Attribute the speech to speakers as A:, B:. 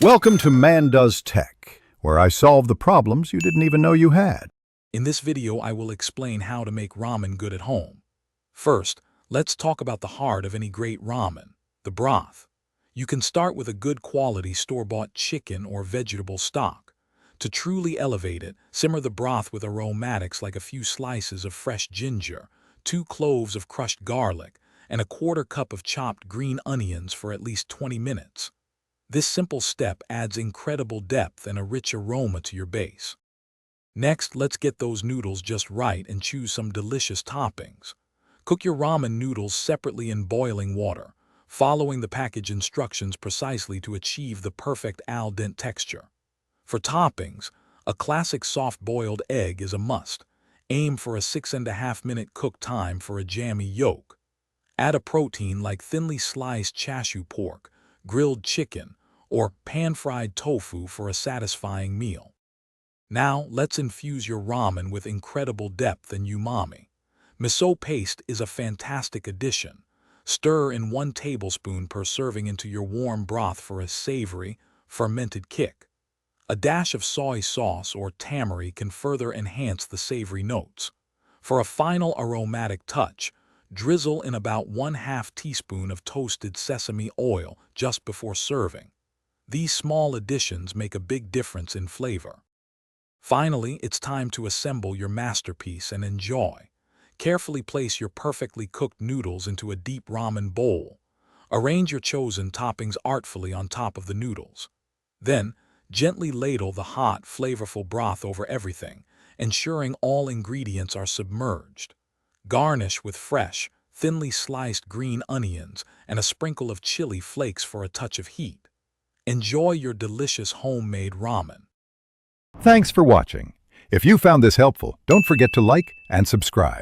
A: Welcome to Man Does Tech, where I solve the problems you didn't even know you had.
B: In this video, I will explain how to make ramen good at home. First, let's talk about the heart of any great ramen, the broth. You can start with a good quality store-bought chicken or vegetable stock. To truly elevate it, simmer the broth with aromatics like a few slices of fresh ginger, 2 cloves of crushed garlic, and a quarter cup of chopped green onions for at least 20 minutes. This simple step adds incredible depth and a rich aroma to your base. Next, let's get those noodles just right and choose some delicious toppings. Cook your ramen noodles separately in boiling water, following the package instructions precisely to achieve the perfect al dente texture. For toppings, a classic soft-boiled egg is a must. Aim for a 6.5-minute cook time for a jammy yolk. Add a protein like thinly sliced chashu pork, grilled chicken, or pan-fried tofu for a satisfying meal. Now, let's infuse your ramen with incredible depth and umami. Miso paste is a fantastic addition. Stir in 1 tablespoon per serving into your warm broth for a savory, fermented kick. A dash of soy sauce or tamari can further enhance the savory notes. For a final aromatic touch, drizzle in about 1/2 teaspoon of toasted sesame oil just before serving. These small additions make a big difference in flavor. Finally, it's time to assemble your masterpiece and enjoy. Carefully place your perfectly cooked noodles into a deep ramen bowl. Arrange your chosen toppings artfully on top of the noodles. Then, gently ladle the hot, flavorful broth over everything, ensuring all ingredients are submerged. Garnish with fresh, thinly sliced green onions and a sprinkle of chili flakes for a touch of heat. Enjoy your delicious homemade ramen.
A: Thanks for watching. If you found this helpful, don't forget to like and subscribe.